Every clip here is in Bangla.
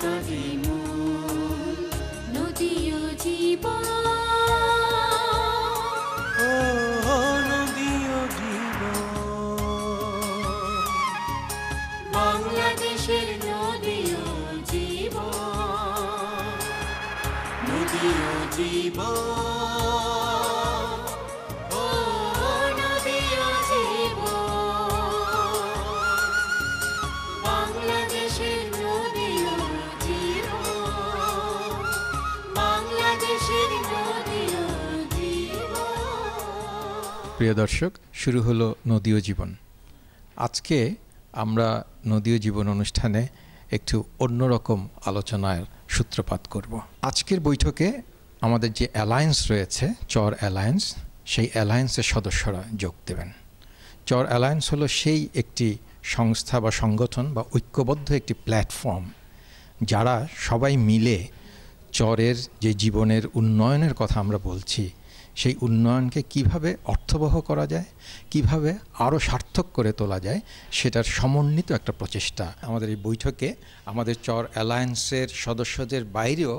কাজে মন, নদী ও জীবন, নদী ও জীবন, বাংলাদেশের নদী ও জীবন, নদী ও জীবন, ও নদী ও জীবন, বাংলাদেশের নদী ও জীবন, বাংলাদেশের নদী ও জীবন। প্রিয় দর্শক, শুরু হলো নদী ও জীবন। আজকে আমরা নদী ও জীবন অনুষ্ঠানে একটু অন্যরকম আলোচনার সূত্রপাত করব। আজকের বৈঠকে আমাদের যে অ্যালায়েন্স রয়েছে, চর অ্যালায়েন্স, সেই অ্যালায়েন্সের সদস্যরা যোগ দেবেন। চর অ্যালায়েন্স হলো সেই একটি সংস্থা বা সংগঠন বা ঐক্যবদ্ধ একটি প্ল্যাটফর্ম, যারা সবাই মিলে চরের যে জীবনের উন্নয়নের কথা আমরা বলছি, সেই উন্নয়নকে কিভাবে অর্থবহ করা যায়, কিভাবে আরও সার্থক করে তোলা যায়, সেটার সমন্বিত একটা প্রচেষ্টা। আমাদের এই বৈঠকে আমাদের চর অ্যালায়েন্সের সদস্যদের বাইরেও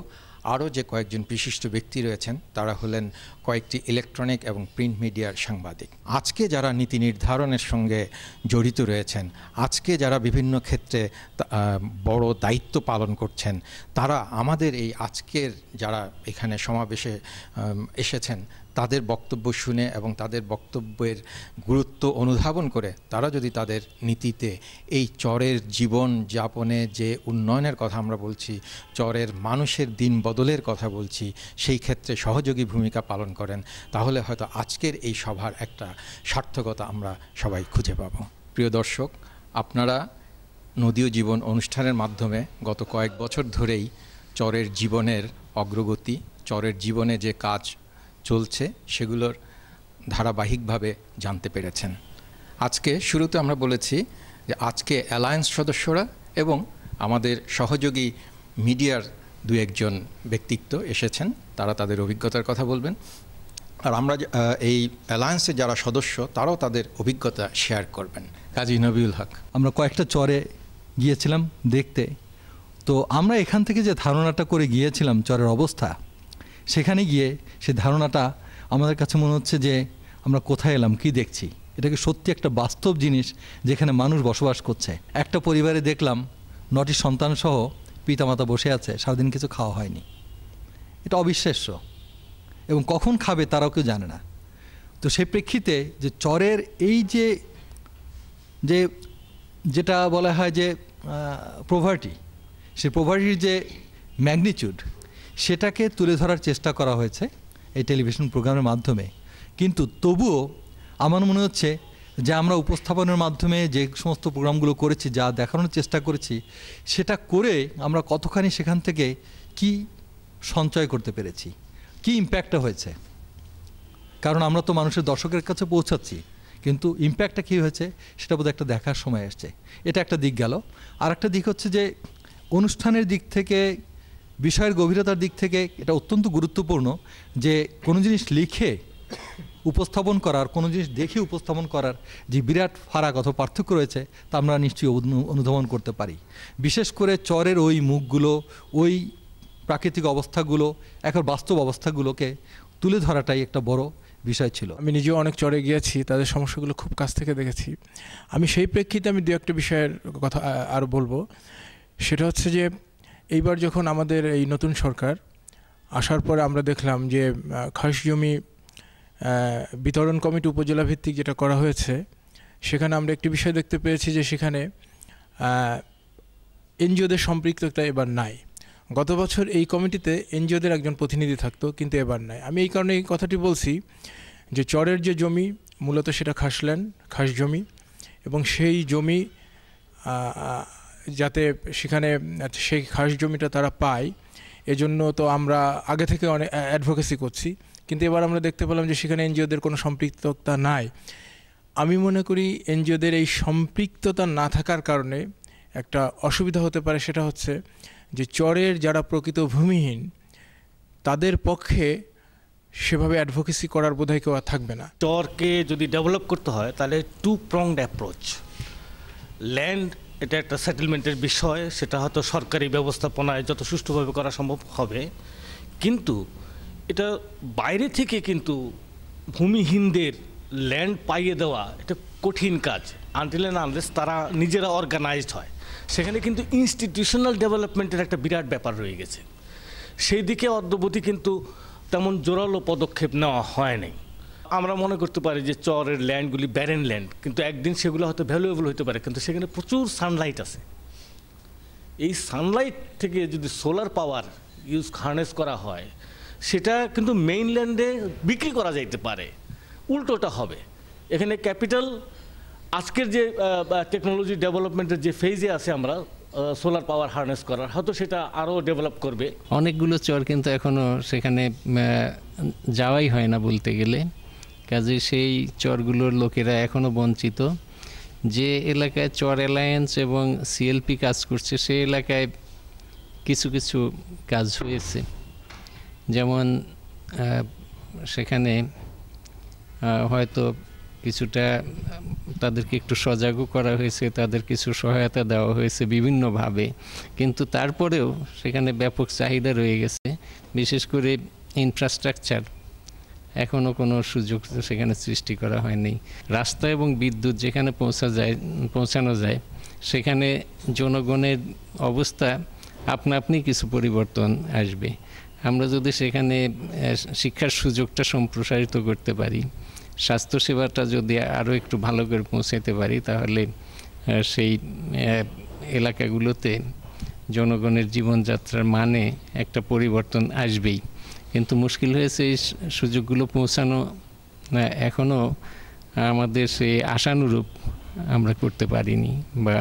আরও যে কয়েকজন বিশিষ্ট ব্যক্তি রয়েছেন, তারা হলেন কয়েকটি ইলেকট্রনিক এবং প্রিন্ট মিডিয়ার সাংবাদিক। আজকে যারা নীতি নির্ধারণের সঙ্গে জড়িত রয়েছেন, আজকে যারা বিভিন্ন ক্ষেত্রে বড় দায়িত্ব পালন করছেন, তারা আমাদের এই আজকের যারা এখানে সমাবেশে এসেছেন, তাদের বক্তব্য শুনে এবং তাদের বক্তব্যের গুরুত্ব অনুধাবন করে তারা যদি তাদের নীতিতে এই চরের জীবন যাপনে যে উন্নয়নের কথা আমরা বলছি, চরের মানুষের দিন বদলের কথা বলছি, সেই ক্ষেত্রে সহযোগী ভূমিকা পালন করেন, তাহলে হয়তো আজকের এই সভার একটা সার্থকতা আমরা সবাই খুঁজে পাব। প্রিয় দর্শক, আপনারা নদী ও জীবন অনুষ্ঠানের মাধ্যমে গত কয়েক বছর ধরেই চরের জীবনের অগ্রগতি, চরের জীবনে যে কাজ চলছে, সেগুলোর ধারাবাহিকভাবে জানতে পেরেছেন। আজকে শুরুতে আমরা বলেছি যে আজকে অ্যালায়েন্স সদস্যরা এবং আমাদের সহযোগী মিডিয়ার দু একজন ব্যক্তিত্ব এসেছেন, তারা তাদের অভিজ্ঞতার কথা বলবেন। আর আমরা এই অ্যালায়েন্সের যারা সদস্য, তারাও তাদের অভিজ্ঞতা শেয়ার করবেন। কাজী নবিউল হক। আমরা কয়েকটা চরে গিয়েছিলাম দেখতে, তো আমরা এখান থেকে যে ধারণাটা করে গিয়েছিলাম চরের অবস্থা, সেখানে গিয়ে সে ধারণাটা আমাদের কাছে মনে হচ্ছে যে আমরা কোথায় এলাম, কি দেখছি। এটাকে সত্যি একটা বাস্তব জিনিস যেখানে মানুষ বসবাস করছে। একটা পরিবারে দেখলাম 9টি সন্তানসহ পিতামাতা বসে আছে, সারাদিন কিছু খাওয়া হয়নি। এটা অবিশ্বাস্য, এবং কখন খাবে তারাও কেউ জানে না। তো সেই প্রেক্ষিতে যে চরের এই যেটা বলা হয় যে প্রভার্টি, সেই প্রভার্টির যে ম্যাগনিটিউড, সেটাকে তুলে ধরার চেষ্টা করা হয়েছে এই টেলিভিশন প্রোগ্রামের মাধ্যমে। কিন্তু তবুও আমার মনে হচ্ছে যে আমরা উপস্থাপনের মাধ্যমে যে সমস্ত প্রোগ্রামগুলো করেছি, যা দেখানোর চেষ্টা করেছি, সেটা করে আমরা কতখানি সেখান থেকে কি সঞ্চয় করতে পেরেছি, কি ইম্প্যাক্টটা হয়েছে। কারণ আমরা তো মানুষের দর্শকের কাছে পৌঁছাচ্ছি, কিন্তু ইম্প্যাক্টটা কী হয়েছে সেটা বোধহয় একটা দেখার সময় আসছে। এটা একটা দিক গেল। আর একটা দিক হচ্ছে যে অনুষ্ঠানের দিক থেকে, বিষয়ের গভীরতার দিক থেকে এটা অত্যন্ত গুরুত্বপূর্ণ যে কোনো জিনিস লিখে উপস্থাপন করার, কোনো জিনিস দেখে উপস্থাপন করার যে বিরাট ফারাক অথবা পার্থক্য রয়েছে, তা আমরা নিশ্চয়ই অনুধাবন করতে পারি। বিশেষ করে চরের ওই মুখগুলো, ওই প্রাকৃতিক অবস্থাগুলো, এখন বাস্তব অবস্থাগুলোকে তুলে ধরাটাই একটা বড় বিষয় ছিল। আমি নিজেও অনেক চরে গিয়েছি, তাদের সমস্যাগুলো খুব কাছ থেকে দেখেছি। আমি সেই প্রেক্ষিতে আমি দু একটা বিষয়ের কথা আরও বলবো। সেটা হচ্ছে যে এইবার যখন আমাদের এই নতুন সরকার আসার পরে আমরা দেখলাম যে খাস জমি বিতরণ কমিটি উপজেলা ভিত্তিক যেটা করা হয়েছে, সেখানে আমরা একটি বিষয় দেখতে পেয়েছি যে সেখানে এনজিওদের সম্পৃক্ততা এবার নাই। গত বছর এই কমিটিতে এনজিওদের একজন প্রতিনিধি থাকতো, কিন্তু এবার নাই। আমি এই কারণে এই কথাটি বলছি যে চরের যে জমি মূলত সেটা খাসল্যান্ড, খাস জমি, এবং সেই জমি যাতে সেখানে সেই খাস জমিটা তারা পায়, এজন্য তো আমরা আগে থেকে অনেক অ্যাডভোকেসি করছি, কিন্তু এবার আমরা দেখতে পেলাম যে সেখানে এনজিওদের কোনো সম্পৃক্ততা নাই। আমি মনে করি এনজিওদের এই সম্পৃক্ততা না থাকার কারণে একটা অসুবিধা হতে পারে। সেটা হচ্ছে যে চরের যারা প্রকৃত ভূমিহীন, তাদের পক্ষে সেভাবে অ্যাডভোকেসি করার বোধহয় কেউ আর থাকবে না। চরকে যদি ডেভেলপ করতে হয় তাহলে টু প্রংড অ্যাপ্রোচ, ল্যান্ড এটা একটা সেটেলমেন্টের বিষয়, সেটা হয়তো সরকারি ব্যবস্থাপনায় যত সুষ্ঠুভাবে করা সম্ভব হবে, কিন্তু এটা বাইরে থেকে কিন্তু ভূমিহীনদের ল্যান্ড পাইয়ে দেওয়া এটা কঠিন কাজ, আনটিল অ্যান্ড আনলেস তারা নিজেরা অর্গানাইজড হয়। সেখানে কিন্তু ইনস্টিটিউশনাল ডেভেলপমেন্টের একটা বিরাট ব্যাপার রয়ে গেছে, সেই দিকে অদ্যবধি কিন্তু তেমন জোরালো পদক্ষেপ নেওয়া হয়নি। আমরা মনে করতে পারি যে চরের ল্যান্ডগুলি ব্যারেন ল্যান্ড, কিন্তু একদিন সেগুলো হয়তো ভ্যালুয়েবল হতে পারে, কিন্তু সেখানে প্রচুর সানলাইট আছে। এই সানলাইট থেকে যদি সোলার পাওয়ার হার্নেস করা হয়, সেটা কিন্তু মেইনল্যান্ডে বিক্রি করা যাইতে পারে, উল্টোটা হবে। এখানে ক্যাপিটাল আজকের যে টেকনোলজি ডেভেলপমেন্টের যে ফেজে আছে আমরা সোলার পাওয়ার হার্নেস করার, হয়তো সেটা আরও ডেভেলপ করবে। অনেকগুলো চর কিন্তু এখনও সেখানে যাওয়াই হয় না বলতে গেলে, কাজে সেই চরগুলোর লোকেরা এখনও বঞ্চিত। যে এলাকায় চর অ্যালায়েন্স এবং সিএলপি কাজ করছে সেই এলাকায় কিছু কিছু কাজ হয়েছে, যেমন সেখানে হয়তো কিছুটা তাদেরকে একটু সজাগও করা হয়েছে, তাদের কিছু সহায়তা দেওয়া হয়েছে বিভিন্নভাবে, কিন্তু তারপরেও সেখানে ব্যাপক চাহিদা রয়ে গেছে। বিশেষ করে ইনফ্রাস্ট্রাকচার এখনও কোনো সুযোগ সেখানে সৃষ্টি করা হয়নি। রাস্তা এবং বিদ্যুৎ যেখানে পৌঁছানো যায় সেখানে জনগণের অবস্থা আপনা আপনি কিছু পরিবর্তন আসবে। আমরা যদি সেখানে শিক্ষার সুযোগটা সম্প্রসারিত করতে পারি, স্বাস্থ্যসেবাটা যদি আরও একটু ভালো করে পৌঁছাতে পারি, তাহলে সেই এলাকাগুলোতে জনগণের জীবনযাত্রার মানে একটা পরিবর্তন আসবেই। কিন্তু মুশকিল হয়েছে এই সুযোগগুলো পৌঁছানো এখনও আমাদের সেই আশানুরূপ আমরা করতে পারিনি, বা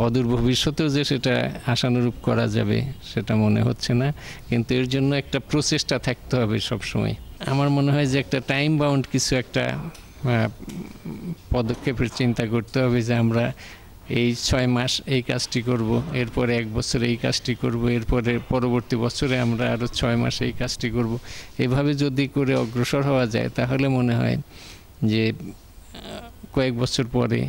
অদূর ভবিষ্যতেও যে সেটা আশানুরূপ করা যাবে সেটা মনে হচ্ছে না। কিন্তু এর জন্য একটা প্রচেষ্টা থাকতে হবে সবসময়। আমার মনে হয় যে একটা টাইম বাউন্ড কিছু একটা পদক্ষেপের চিন্তা করতে হবে, যে আমরা এই 6 মাস এই কাজটি করব, এরপরে 1 বছর এই কাজটি করব, এরপরে পরবর্তী বছরে আমরা আরও 6 মাস এই কাজটি করব। এভাবে যদি করে অগ্রসর হওয়া যায়, তাহলে মনে হয় যে কয়েক বছর পরে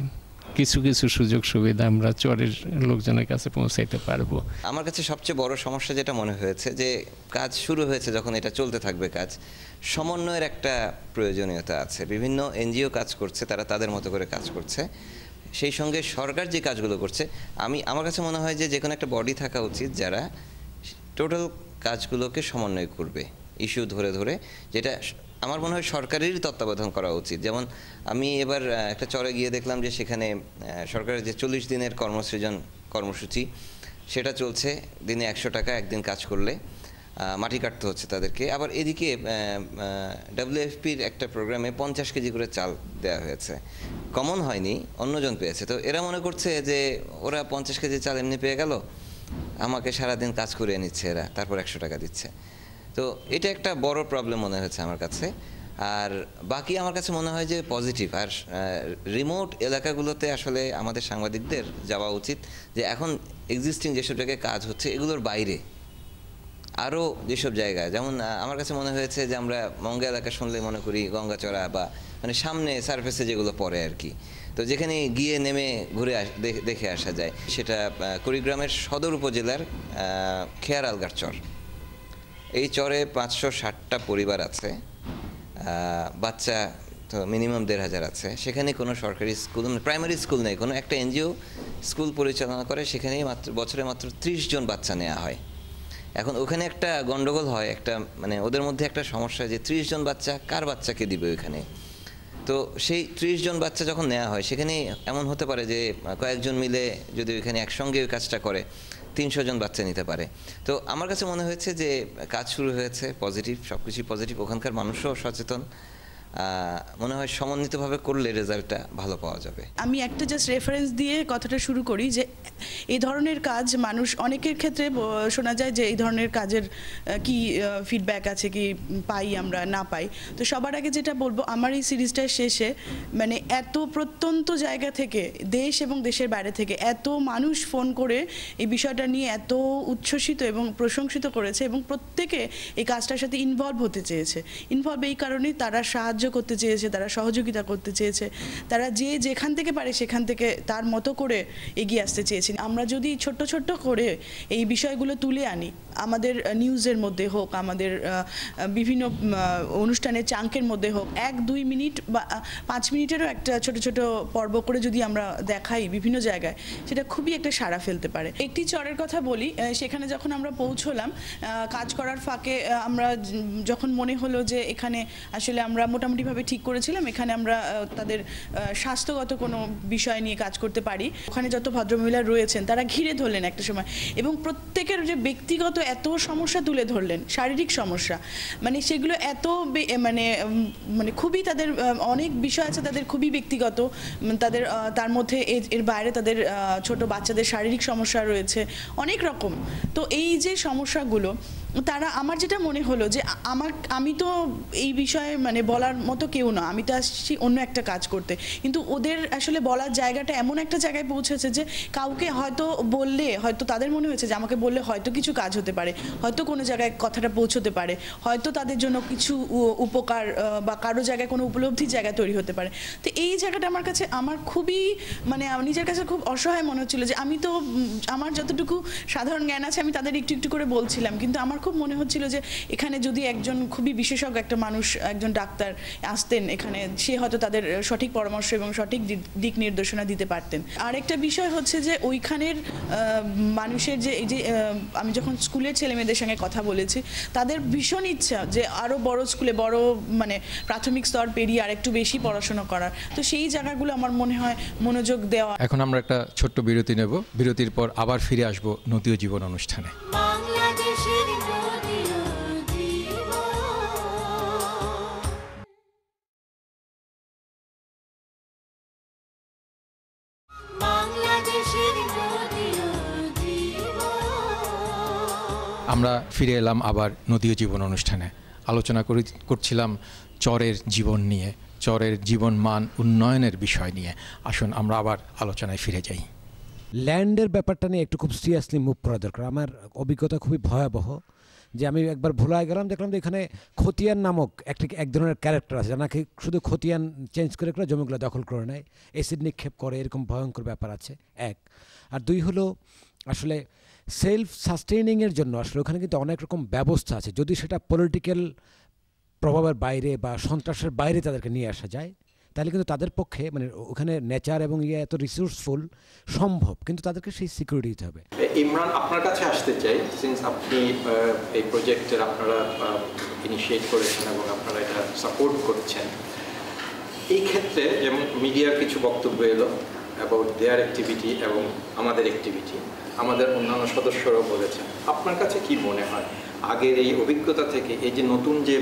কিছু কিছু সুযোগ সুবিধা আমরা চরের লোকজনের কাছে পৌঁছাইতে পারবো। আমার কাছে সবচেয়ে বড় সমস্যা যেটা মনে হয়েছে, যে কাজ শুরু হয়েছে যখন এটা চলতে থাকবে কাজ, সমন্বয়ের একটা প্রয়োজনীয়তা আছে। বিভিন্ন এনজিও কাজ করছে, তারা তাদের মতো করে কাজ করছে, সেই সঙ্গে সরকার যে কাজগুলো করছে, আমার কাছে মনে হয় যে কোনো একটা বডি থাকা উচিত যারা টোটাল কাজগুলোকে সমন্বয় করবে, ইস্যু ধরে ধরে, যেটা আমার মনে হয় সরকারেরই তত্ত্বাবধান করা উচিত। যেমন আমি এবার একটা চরে গিয়ে দেখলাম যে সেখানে সরকারের যে 40 দিনের কর্মসৃজন কর্মসূচি সেটা চলছে, দিনে 100 টাকা একদিন কাজ করলে মাটি কাটতে হচ্ছে তাদেরকে। আবার এদিকে WFPর একটা প্রোগ্রামে 50 কেজি করে চাল দেওয়া হয়েছে, কমন হয়নি, অন্যজন পেয়েছে। তো এরা মনে করছে যে ওরা 50 কেজি চাল এমনি পেয়ে গেল, আমাকে সারাদিন কাজ করিয়ে নিচ্ছে এরা, তারপর 100 টাকা দিচ্ছে। তো এটা একটা বড় প্রবলেম মনে হচ্ছে আমার কাছে। আর বাকি আমার কাছে মনে হয় যে পজিটিভ। আর রিমোট এলাকাগুলোতে আসলে আমাদের সাংবাদিকদের যাওয়া উচিত, যে এখন এক্সিস্টিং যেসব জায়গায় কাজ হচ্ছে এগুলোর বাইরে আরও যেসব জায়গায়, যেমন আমার কাছে মনে হয়েছে যে আমরা মঙ্গা এলাকা শুনলে মনে করি গঙ্গাচড়া, বা মানে সামনে সারফেসে যেগুলো পড়ে আর কি, তো যেখানে গিয়ে নেমে ঘুরে দেখে আসা যায়। সেটা কুড়িগ্রামের সদর উপজেলার খেয়ার আলগার চর। এই চরে 560টা পরিবার আছে, বাচ্চা তো মিনিমাম 1500 আছে। সেখানে কোনো সরকারি স্কুল, প্রাইমারি স্কুল নেই, কোনো একটা এনজিও স্কুল পরিচালনা করে, সেখানেই বছরে মাত্র 30 জন বাচ্চা নেওয়া হয়। এখন ওখানে একটা গন্ডগোল হয়, একটা মানে ওদের মধ্যে একটা সমস্যা, যে 30 জন বাচ্চা কার বাচ্চাকে দিবে ওইখানে। তো সেই 30 জন বাচ্চা যখন নেওয়া হয়, সেখানে এমন হতে পারে যে কয়েকজন মিলে যদি ওইখানে একসঙ্গে ওই কাজটা করে 300 জন বাচ্চা নিতে পারে। তো আমার কাছে মনে হয়েছে যে কাজ শুরু হয়েছে, পজিটিভ, সব কিছুই পজিটিভ, ওখানকার মানুষও সচেতন। মনে হয় সমন্বিতভাবে করলে রেজাল্টটা ভালো পাওয়া যাবে। আমি একটা জাস্ট রেফারেন্স দিয়ে কথাটা শুরু করি, যে এই ধরনের কাজ মানুষ অনেকের ক্ষেত্রে শোনা যায় যে এই ধরনের কাজের কি ফিডব্যাক আছে, কি পাই আমরা না পাই। তো সবার আগে যেটা বলবো, আমার এই সিরিজটার শেষে মানে এত প্রত্যন্ত জায়গা থেকে, দেশ এবং দেশের বাইরে থেকে এত মানুষ ফোন করে এই বিষয়টা নিয়ে এত উচ্ছ্বসিত এবং প্রশংসিত করেছে, এবং প্রত্যেকে এই কাজটার সাথে ইনভলভ হতে চেয়েছে। ইনভলভ এই কারণেই তারা সাহায্য করতে চেয়েছে, তারা সহযোগিতা করতে চেয়েছে, তারা যে যেখান থেকে পারে সেখান থেকে তার মতো করে এগিয়ে আসতে চেয়েছে। আমরা যদি ছোট্ট ছোট্ট করে এই বিষয়গুলো তুলে আনি, আমাদের নিউজের মধ্যে হোক, আমাদের বিভিন্ন অনুষ্ঠানের চাঙ্কের মধ্যে হোক, 1-2 মিনিট বা 5 মিনিটেরও একটা ছোট ছোট পর্ব করে যদি আমরা দেখাই বিভিন্ন জায়গায়, সেটা খুবই একটা সাড়া ফেলতে পারে। একটি চরের কথা বলি, সেখানে যখন আমরা পৌঁছলাম কাজ করার ফাঁকে, আমরা যখন মনে হলো যে এখানে আসলে আমরা মোটামুটিভাবে ঠিক করেছিলাম এখানে আমরা তাদের স্বাস্থ্যগত কোনো বিষয় নিয়ে কাজ করতে পারি। ওখানে যত ভদ্রমহিলা রয়েছেন তারা ঘিরে ধরলেন একটা সময়, এবং প্রত্যেকের যে ব্যক্তিগত এত সমস্যা তুলে ধরলেন, শারীরিক সমস্যা, মানে সেগুলো এত মানে মানে খুবই তাদের অনেক বিষয় আছে তাদের খুবই ব্যক্তিগত, তাদের তার মধ্যে এর বাইরে তাদের ছোট বাচ্চাদের শারীরিক সমস্যা রয়েছে অনেক রকম। তো এই যে সমস্যাগুলো তারা, আমার যেটা মনে হলো যে আমি তো এই বিষয়ে মানে বলার মতো কেউ না, আমি তো আসছি অন্য একটা কাজ করতে, কিন্তু ওদের আসলে বলার জায়গাটা এমন একটা জায়গায় পৌঁছেছে যে কাউকে হয়তো বললে, হয়তো তাদের মনে হয়েছে যে আমাকে বললে হয়তো কিছু কাজ হতে পারে, হয়তো কোনো জায়গায় কথাটা পৌঁছতে পারে, হয়তো তাদের জন্য কিছু উপকার বা কারো জায়গায় কোনো উপলব্ধির জায়গা তৈরি হতে পারে। তো এই জায়গাটা আমার কাছে আমার খুবই মানে নিজের কাছে খুব অসহায় মনে হচ্ছিল যে আমি তো আমার যতটুকু সাধারণ জ্ঞান আছে আমি তাদের একটু একটু করে বলছিলাম, কিন্তু আমার খুব মনে হচ্ছিল যে এখানে যদি একজন খুবই বিশেষজ্ঞ একটা মানুষ, একজন ডাক্তার আসতেন এখানে, সে হয়তো তাদের সঠিক পরামর্শ এবং সঠিক দিক নির্দেশনা দিতে পারতেন। আরেকটা বিষয় হচ্ছে যে ওইখানের মানুষের যে এই যে আমি যখন স্কুলের ছেলেমেয়েদের সঙ্গে কথা বলেছি, তাদের ভীষণ ইচ্ছা যে আরও বড় স্কুলে, বড় মানে প্রাথমিক স্তর পেরিয়ে আর একটু বেশি পড়াশোনা করার। তো সেই জায়গাগুলো আমার মনে হয় মনোযোগ দেওয়া। এখন আমরা একটা ছোট্ট বিরতি নেব, বিরতির পর আবার ফিরে আসব নদী ও জীবন অনুষ্ঠানে। বাংলাদেশের নদী ও জীবন, বাংলাদেশের নদী ও জীবন। আমরা ফিরে এলাম আবার নদী ও জীবন অনুষ্ঠানে। আলোচনা করছিলাম চরের জীবন নিয়ে, চরের জীবন মান উন্নয়নের বিষয় নিয়ে। আসুন আমরা আবার আলোচনায় ফিরে যাই। ল্যান্ডের ব্যাপারটা নিয়ে একটু খুব সিরিয়াসলি মুভ করা দরকার। আমার অভিজ্ঞতা খুবই ভয়াবহ যে আমি একবার ভোলায় গেলাম, দেখলাম যে এখানে খতিয়ান নামক এক ধরনের ক্যারেক্টার আছে, নাকি শুধু খতিয়ান চেঞ্জ করে করে জমিগুলো দখল করে নেয়, অ্যাসিড নিক্ষেপ করে, এরকম ভয়ঙ্কর ব্যাপার আছে এক। আর দুই হলো আসলে সেলফ সাস্টেইনিংয়ের জন্য আসলে ওখানে কিন্তু অনেক রকম ব্যবস্থা আছে, যদি সেটা পলিটিক্যাল প্রভাবের বাইরে বা সন্ত্রাসের বাইরে তাদেরকে নিয়ে আসা যায়, তাহলে কিন্তু তাদের পক্ষে মানে ওখানে নেচার এবং এত রিসোর্সফুল সম্ভব, কিন্তু তাদেরকে সেই সিকিউরিটি দিতে হবে। ইমরান, আপনার কাছে আসতে চাই, সিন্স আপনি এই প্রজেক্টের আপনারা ইনিশিয়েট করেছেন এবং আপনারা এটা সাপোর্ট করছেন, এই ক্ষেত্রে যেমন মিডিয়ার কিছু বক্তব্য এলো অ্যাবাউট দেয়ার অ্যাক্টিভিটি এবং আমাদের অ্যাক্টিভিটি, আমাদের অন্যান্য সদস্যরাও বলেছেন। আপনার কাছে কি মনে হয় আগের এই অভিজ্ঞতা থেকে এই যে নতুন যে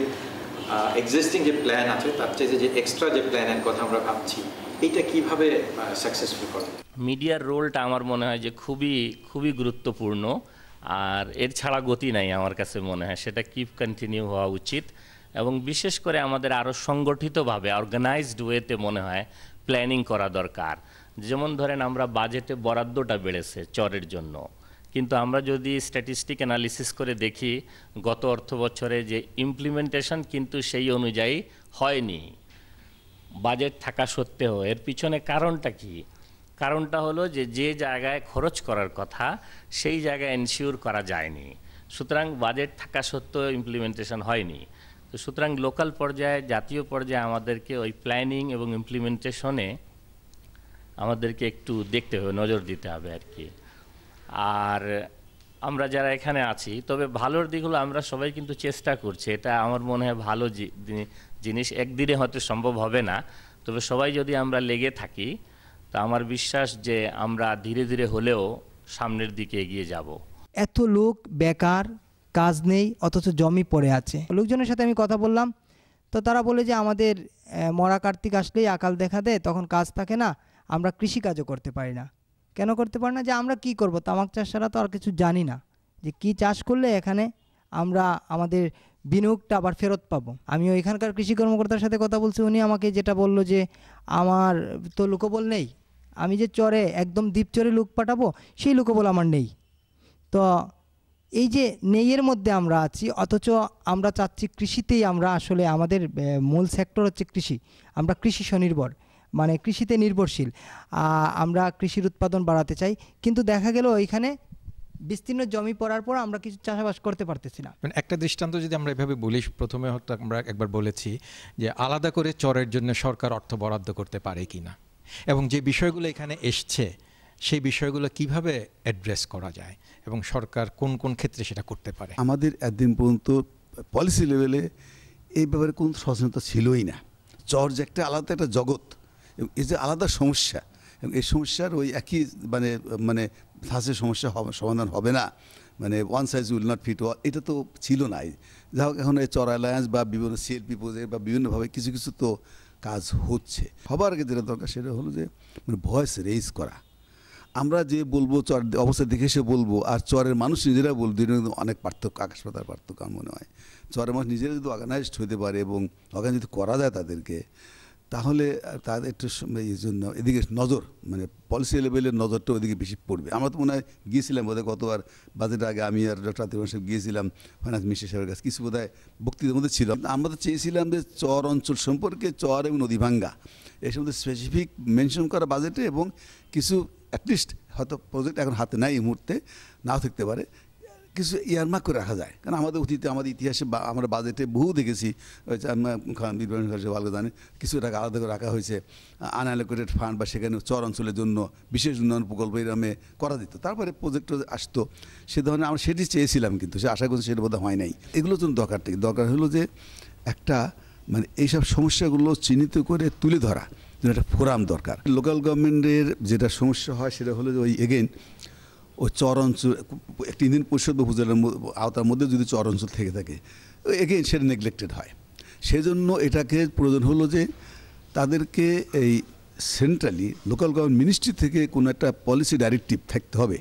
এক্সিস্টিং যে প্ল্যান আছে তার চেয়ে যে এক্সট্রা যে প্ল্যানের কথা আমরা ভাবছি, এইটা কিভাবে সাকসেসফুল করবে? মিডিয়ার রোলটা আমার মনে হয় যে খুবই খুবই গুরুত্বপূর্ণ, আর এর ছাড়া গতি নাই আমার কাছে মনে হয়, সেটা কিপ কন্টিনিউ হওয়া উচিত। এবং বিশেষ করে আমাদের আরও সংগঠিতভাবে অর্গানাইজড ওয়েতে মনে হয় প্ল্যানিং করা দরকার। যেমন ধরেন আমরা বাজেটে বরাদ্দটা বেড়েছে চরের জন্য, কিন্তু আমরা যদি স্ট্যাটিস্টিক অ্যানালিসিস করে দেখি গত অর্থ বছরে যে ইমপ্লিমেন্টেশন কিন্তু সেই অনুযায়ী হয়নি বাজেট থাকা সত্ত্বেও। এর পিছনে কারণটা কি? কারণটা হলো যে জায়গায় খরচ করার কথা সেই জায়গায় এনশিওর করা যায়নি, সুতরাং বাজেট থাকা সত্ত্বেও ইমপ্লিমেন্টেশন হয়নি। তো সুতরাং লোকাল পর্যায়ে, জাতীয় পর্যায়ে আমাদেরকে ওই প্ল্যানিং এবং ইমপ্লিমেন্টেশনে আমাদেরকে একটু দেখতে হবে, নজর দিতে হবে আর কি। আর আমরা যারা এখানে আছি, তবে ভালোর দিক হলো আমরা সবাই কিন্তু চেষ্টা করছি, এটা আমার মনে হয় ভালো জিনিস। একদিনে হয়তো সম্ভব হবে না, তবে সবাই যদি আমরা লেগে থাকি তা আমার বিশ্বাস যে আমরা ধীরে ধীরে হলেও সামনের দিকে এগিয়ে যাব। এত লোক বেকার, কাজ নেই, অথচ জমি পড়ে আছে। লোকজনের সাথে আমি কথা বললাম, তো তারা বলে যে আমাদের মরা কার্তিক আসলেই আকাল দেখা দেয়, তখন কাজ থাকে না, আমরা কৃষিকাজও করতে পারি না। কেন করতে পারি না? যে আমরা কি করব, তামাক চাষ ছাড়া তো আর কিছু জানি না, যে কি চাষ করলে এখানে আমরা আমাদের বিনিয়োগটা আবার ফেরত পাবো। আমি ওইখানকার কৃষি কর্মকর্তার সাথে কথা বলছি, উনি আমাকে যেটা বলল যে আমার তো লোকবল নেই, আমি যে চরে একদম দ্বীপ চরে লোক পাঠাবো সেই লোকবল আমার নেই। তো এই যে নেইয়ের মধ্যে আমরা আছি, অথচ আমরা চাচ্ছি কৃষিতেই আমরা আসলে আমাদের মূল সেক্টর হচ্ছে কৃষি, আমরা কৃষি স্বনির্ভর মানে কৃষিতে নির্ভরশীল, আমরা কৃষির উৎপাদন বাড়াতে চাই, কিন্তু দেখা গেল ওইখানে বিস্তীর্ণ জমি পড়ার পর আমরা কিছু চাষাবাস করতে পারতেছি না। মানে একটা দৃষ্টান্ত যদি আমরা এভাবে বলি, প্রথমে হয়তো আমরা একবার বলেছি যে আলাদা করে চরের জন্য সরকার অর্থ বরাদ্দ করতে পারে কি না, এবং যে বিষয়গুলো এখানে এসছে সেই বিষয়গুলো কিভাবে অ্যাড্রেস করা যায় এবং সরকার কোন কোন ক্ষেত্রে সেটা করতে পারে। আমাদের একদিন পর্যন্ত পলিসি লেভেলে এই ব্যাপারে কোনো সচেতনতা ছিলই না। চর যে একটা আলাদা একটা জগৎ, এবং এই যে আলাদা সমস্যা, এবং এই সমস্যার ওই একই মানে মানে ফাঁসের সমস্যা সমাধান হবে না, মানে one size will not fit all, এটা তো ছিল না। যাই হোক, এখন এই চর অ্যালায়েন্স বা বিভিন্ন সিএলপি প্রজেক্ট বা বিভিন্নভাবে কিছু কিছু তো কাজ হচ্ছে। সবার আগে যেটা দরকার সেটা হলো যে মানে ভয়েস রেইজ করা। আমরা যে বলবো চর অবস্থা দেখে এসে বলবো, আর চরের মানুষ নিজেরা বলবো, অনেক পার্থক্য, আকাশ পাতার পার্থক্য আমার মনে হয়। চরের মানুষ নিজেরা যদি অর্গানাইজড হতে পারে এবং অর্গানাইজ যদি করা যায় তাদেরকে, তাহলে তাদের একটু এই জন্য এদিকে নজর, মানে পলিসি লেভেলের নজরটা ওইদিকে বেশি পড়বে। আমরা তো মনে হয় গিয়েছিলাম বোধহয় গতবার বাজেটের আগে, আমি আর ডক্টর আতিফ সাহেব গিয়েছিলাম ফাইন্যান্স মিনিস্টার সাহেবের কাছে, কিছু বোধহয় বক্তৃতার মধ্যে ছিল। আমরা তো চেয়েছিলাম যে চর অঞ্চল সম্পর্কে, চর এবং নদী ভাঙ্গা এই সম্বন্ধে স্পেসিফিক মেনশন করা বাজেটে, এবং কিছু অ্যাটলিস্ট হয়তো প্রজেক্ট এখন হাতে নাই এই মুহূর্তে, নাও থাকতে পারে, কিছু ইয়ারমার্ক করে রাখা যায়। কারণ আমাদের অতীতে আমাদের ইতিহাসে আমরা বাজেটে বহু দেখেছি, জানে কিছু টাকা আলাদা করে রাখা হয়েছে আনঅ্যালোকেটেড ফান্ড, বা সেখানে চর অঞ্চলের জন্য বিশেষ উন্নয়ন প্রকল্প এরমে করা যেত, তারপরে প্রজেক্ট আসতো। সে ধরনের আমরা সেটি চেয়েছিলাম, কিন্তু সে আশা করছি সেটা বোধহয় হয় নাই। এগুলোর জন্য দরকার হলো যে একটা মানে এইসব সমস্যাগুলো চিহ্নিত করে তুলে ধরা, একটা ফোরাম দরকার। লোকাল গভর্নমেন্টের যেটা সমস্যা হয় সেটা হলো যে ওই এগেইন ওই চর অঞ্চল একটি ইউনিয়ন পরিষদ বা উপজেলার আওতার মধ্যে যদি চর অঞ্চল থেকে থাকে, এগেইন সেটা নেগলেক্টেড হয়। সেজন্য এটাকে প্রয়োজন হলো যে তাদেরকে এই সেন্ট্রালি লোকাল গভর্নমেন্ট মিনিস্ট্রি থেকে কোনো একটা পলিসি ডাইরেক্টিভ থাকতে হবে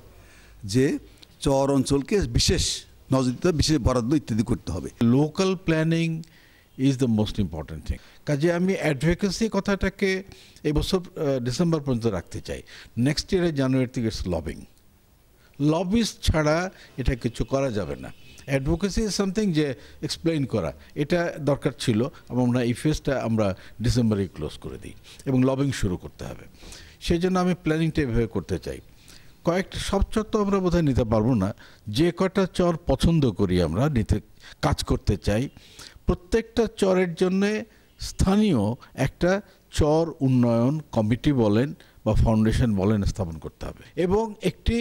যে চর অঞ্চলকে বিশেষ নজর দিতে হবে, বিশেষ বরাদ্দ ইত্যাদি করতে হবে। Local planning is the most important thing. কাজে আমি অ্যাডভোকেসি কথাটাকে এই বছর ডিসেম্বর পর্যন্ত রাখতে চাই। নেক্সট ইয়ারে জানুয়ারি থেকে লবিং, লবিস্ট ছাড়া এটা কিছু করা যাবে না। অ্যাডভোকেসি ইজ সামথিং যে এক্সপ্লেইন করা, এটা দরকার ছিল, এবং আমরা এই ফেজটা আমরা ডিসেম্বরে ক্লোজ করে দিই এবং লবিং শুরু করতে হবে। সেই জন্য আমি প্ল্যানিংটা এভাবে করতে চাই। কয়েকটা সব চর তো আমরা বোধহয় নিতে পারবো না, যে কটা চর পছন্দ করি আমরা নিতে কাজ করতে চাই, প্রত্যেকটা চরের জন্যে স্থানীয় একটা চর উন্নয়ন কমিটি বলেন বা ফাউন্ডেশন বলেন স্থাপন করতে হবে, এবং একটি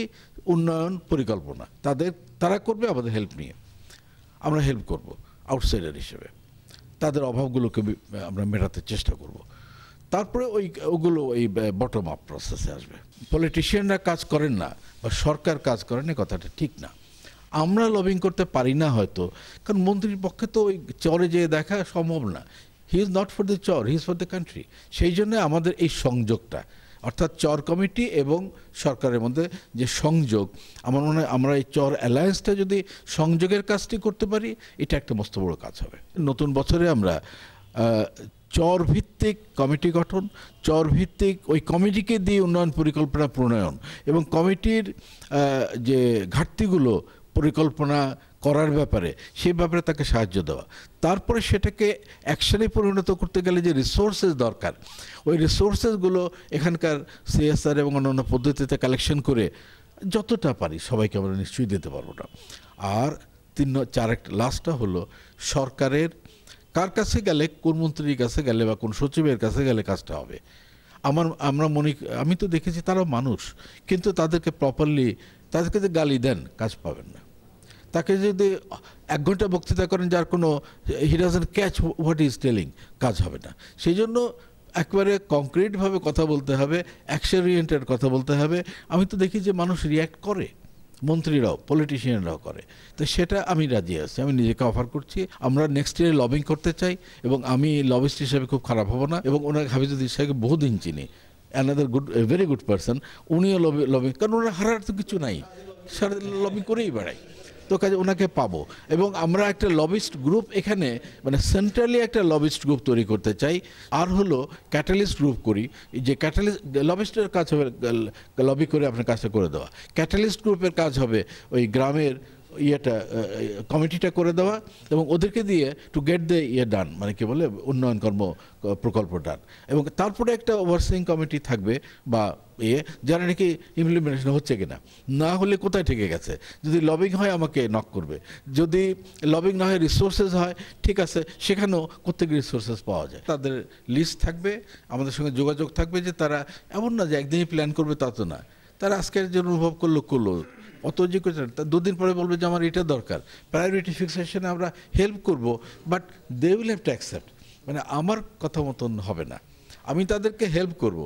উন্নয়ন পরিকল্পনা তারা করবে আমাদের হেল্প নিয়ে, আমরা হেল্প করব আউটসাইডার হিসেবে, তাদের অভাবগুলোকে আমরা মেটাতে চেষ্টা করব। তারপরে ওগুলো ওই বটম আপ প্রসেসে আসবে। পলিটিশিয়ানরা কাজ করেন না বা সরকার কাজ করেন, এই কথাটা ঠিক না। আমরা লবিং করতে পারি না হয়তো, কারণ মন্ত্রীর পক্ষে তো ওই চরে যেয়ে দেখা সম্ভব না। He is not for the Char, he is for the country. সেই জন্য আমাদের এই সংযোগটা, অর্থাৎ চর কমিটি এবং সরকারের মধ্যে যে সংযোগ, আমার মনে হয় আমরা এই চর অ্যালায়েন্সটা যদি সংযোগের কাজটি করতে পারি, এটা একটা মস্ত বড় কাজ হবে। নতুন বছরে আমরা চর ভিত্তিক কমিটি গঠন, চর ভিত্তিক ওই কমিটিকে দিয়ে উন্নয়ন পরিকল্পনা প্রণয়ন, এবং কমিটির যে ঘাটতিগুলো পরিকল্পনা করার ব্যাপারে, সেই ব্যাপারে তাকে সাহায্য দেওয়া। তারপরে সেটাকে অ্যাকশনে পরিণত করতে গেলে যে রিসোর্সেস দরকার, ওই রিসোর্সেসগুলো এখানকার সিএসআর এবং অন্যান্য পদ্ধতিতে কালেকশন করে যতটা পারি সবাইকে আমরা নিশ্চয়ই দিতে পারবো না। আর লাস্টটা হলো সরকারের কার কাছে গেলে, কোন মন্ত্রীর কাছে গেলে বা কোন সচিবের কাছে গেলে কাজটা হবে। আমি তো দেখেছি তারা মানুষ, কিন্তু তাদেরকে প্রপারলি তাদেরকে যে গালি দেন কাজ পাবেন না। তাকে যদি 1 ঘন্টা বক্তৃতা করেন যার কোনো he doesn't catch what is telling, কাজ হবে না। সেই জন্য একবারে কংক্রিটভাবে কথা বলতে হবে, অ্যাকশন ওরিয়েন্টেড কথা বলতে হবে। আমি তো দেখি যে মানুষ রিয়্যাক্ট করে, মন্ত্রীরাও পলিটিশিয়ানরাও করে, তো সেটা আমি রাজি আছি, আমি নিজেকে অফার করছি। আমরা নেক্সট ইয়ারে লবিং করতে চাই, এবং আমি লবিস্ট হিসেবে খুব খারাপ হব না, এবং ওনাকে হাফিজুদ্দিন সাহেবকে বহুদিন চিনি, অ্যানাদার ভেরি গুড পারসন, উনিও লবিং, কারণ ওনার হারার তো কিছু নাই, সারা লবিং করেই বেড়ায়, তো কাজে ওনাকে পাবো। এবং আমরা একটা লবিস্ট গ্রুপ এখানে, মানে সেন্ট্রালি একটা লবিস্ট গ্রুপ তৈরি করতে চাই। আর হলো ক্যাটালিস্ট গ্রুপ করি, যে ক্যাটালিস্ট লবিস্টের কাজ হবে লবি করে আপনার কাজটা করে দেওয়া, ক্যাটালিস্ট গ্রুপের কাজ হবে ওই গ্রামের কমিটিটা করে দেওয়া এবং ওদেরকে দিয়ে টু গেট দ্য ডান, মানে কি বলে উন্নয়ন প্রকল্প ডান, এবং তারপরে একটা ওভারসিং কমিটি থাকবে বা যারা নাকি ইমপ্লিমেন্টেশন হচ্ছে কিনা, না হলে কোথায় ঠেকে গেছে। যদি লবিং হয় আমাকে নক করবে, যদি লবিং না হয় রিসোর্সেস হয় ঠিক আছে, সেখানেও কোথেকে রিসোর্সেস পাওয়া যায় তাদের লিস্ট থাকবে, আমাদের সঙ্গে যোগাযোগ থাকবে। যে তারা এমন না যে একদিনই প্ল্যান করবে তা তো না, তারা আজকের জন্য অনুভব করলো অত যে দুদিন পরে বলবে যে আমার এটা দরকার, প্রায়োরিটি ফিক্সেশনে আমরা হেল্প করব, but they will have to accept, মানে আমার কথা মতন হবে না, আমি তাদেরকে হেল্প করব,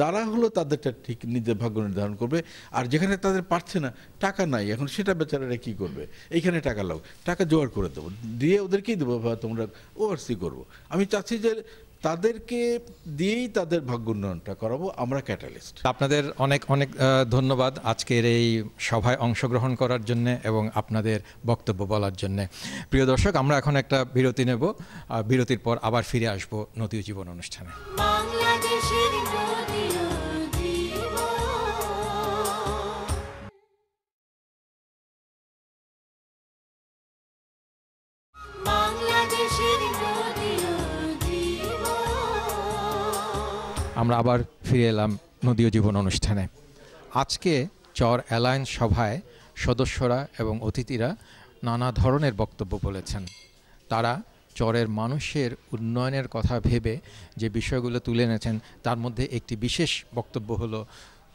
তারা হলো তাদেরটা ঠিক নিজের ভাগ্য নির্ধারণ করবে। আর যেখানে তাদের পারছে না, টাকা নাই এখন, সেটা বেচারারা কী করবে, এইখানে টাকা লাও, টাকা জোগাড় করে দেবো, দিয়ে ওদেরকেই দেবো বা তোমরা ওভারসি করবো। আমি চাচ্ছি যে তাদেরকে দিয়েই তাদের ভাগ্য উন্নয়নটা করাবো, আমরা ক্যাটালিস্ট। আপনাদের অনেক অনেক ধন্যবাদ আজকের এই সভায় অংশগ্রহণ করার জন্য এবং আপনাদের বক্তব্য বলার জন্য। প্রিয় দর্শক, আমরা এখন একটা বিরতি নেব, বিরতির পর আবার ফিরে আসবো নদীয় জীবন অনুষ্ঠানে। বাংলাদেশের নদীয় জীবন, বাংলাদেশের নদীয় জীবন। আমরা আবার ফিরে এলাম নদীয় জীবন অনুষ্ঠানে। আজকে চর অ্যালায়েন্স সভায় সদস্যরা এবং অতিথিরা নানা ধরনের বক্তব্য বলেছেন। তারা চরের মানুষের উন্নয়নের কথা ভেবে যে বিষয়গুলো তুলে এনেছেন, তার মধ্যে একটি বিশেষ বক্তব্য হলো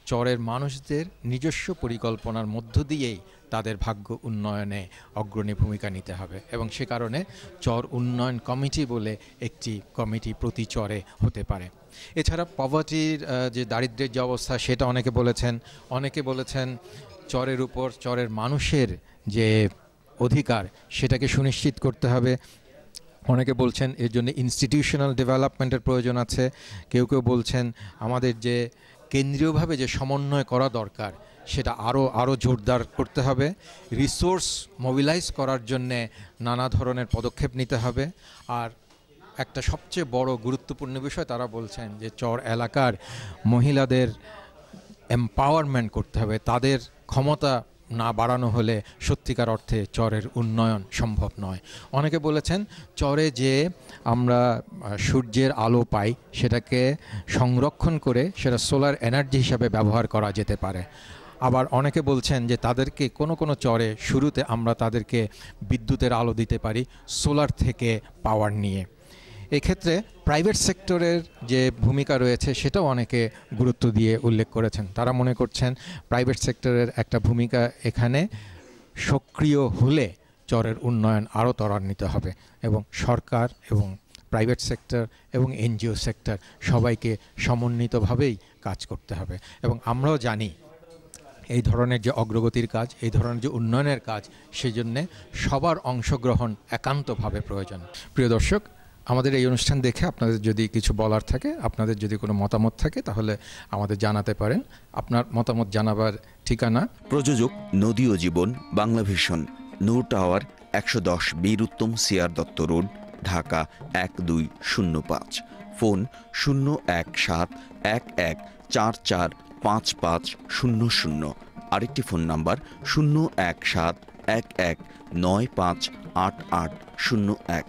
চরের মানুষদের নিজস্ব পরিকল্পনার মধ্য দিয়েই তাদের ভাগ্য উন্নয়নে অগ্রণী ভূমিকা নিতে হবে, এবং সে কারণে চর উন্নয়ন কমিটি বলে একটি কমিটি প্রতি চরে হতে পারে। এছাড়া পভার্টির যে দারিদ্র্যের যে অবস্থা, সেটা অনেকে বলেছেন চরের উপর চরের মানুষের যে অধিকার সেটাকে সুনিশ্চিত করতে হবে। অনেকে বলছেন এর জন্য ইনস্টিটিউশনাল ডেভেলপমেন্টের প্রয়োজন আছে। কেউ বলছেন আমাদের যে কেন্দ্রীয়ভাবে যে সমন্বয় করা দরকার সেটা আরও জোরদার করতে হবে। রিসোর্স মোবিলাইজ করার জন্যে নানা ধরনের পদক্ষেপ নিতে হবে। আর একটা সবচেয়ে বড় গুরুত্বপূর্ণ বিষয় তারা বলছেন যে চর এলাকার মহিলাদের এম্পাওয়ারমেন্ট করতে হবে। তাদের ক্ষমতা না বাড়ানো হলে সত্যিকার অর্থে চরের উন্নয়ন সম্ভব নয়। অনেকে বলেছেন চরে যে আমরা সূর্যের আলো পাই সেটাকে সংরক্ষণ করে সেটা সোলার এনার্জি হিসাবে ব্যবহার করা যেতে পারে। আবার অনেকে বলছেন যে তাদেরকে কোনো চরে শুরুতে আমরা তাদেরকে বিদ্যুতের আলো দিতে পারি সোলার থেকে পাওয়ার নিয়ে। এক্ষেত্রে প্রাইভেট সেক্টরের যে ভূমিকা রয়েছে সেটাও অনেকে গুরুত্ব দিয়ে উল্লেখ করেছেন। তারা মনে করছেন প্রাইভেট সেক্টরের একটা ভূমিকা এখানে সক্রিয় হলে চরের উন্নয়ন আরও ত্বরান্বিত হবে, এবং সরকার এবং প্রাইভেট সেক্টর এবং এনজিও সেক্টর সবাইকে সমন্বিতভাবেই কাজ করতে হবে। এবং আমরাও জানি এই ধরনের যে অগ্রগতির কাজ, এই ধরনের যে উন্নয়নের কাজ, সেই জন্যে সবার অংশগ্রহণ একান্তভাবে প্রয়োজন। প্রিয় দর্শক, আমাদের এই অনুষ্ঠান দেখে আপনাদের যদি কিছু বলার থাকে, আপনাদের যদি কোনো মতামত থাকে, তাহলে আমাদের জানাতে পারেন। আপনার মতামত জানাবার ঠিকানা প্রযোজক নদীয় জীবন, Bangla vision, Noor tower, 110 Bir Uttam C R Dutta, ঢাকা 1205। ফোন 01711445500। আরেকটি ফোন নাম্বার 01711958801।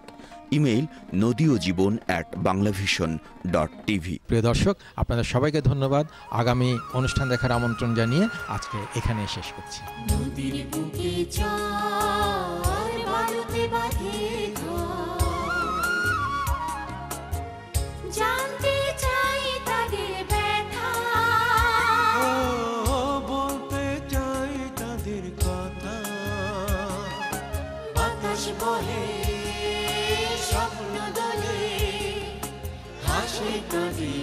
Email nodiyojibon@banglavision.tv। প্রিয় দর্শক, আপনাদের সবাইকে ধন্যবাদ। আগামী অনুষ্ঠান দেখার আমন্ত্রণ জানিয়ে আজকে এখানে শেষ করছি। নদীর বুকে চর বালুতে বাঁধে ঘর, জানতে চাই তাদের ব্যথা, বলতে চাই তাদের কথা। বাতাস বহে স্বপ্ন দোলে, হাসে কাঁদে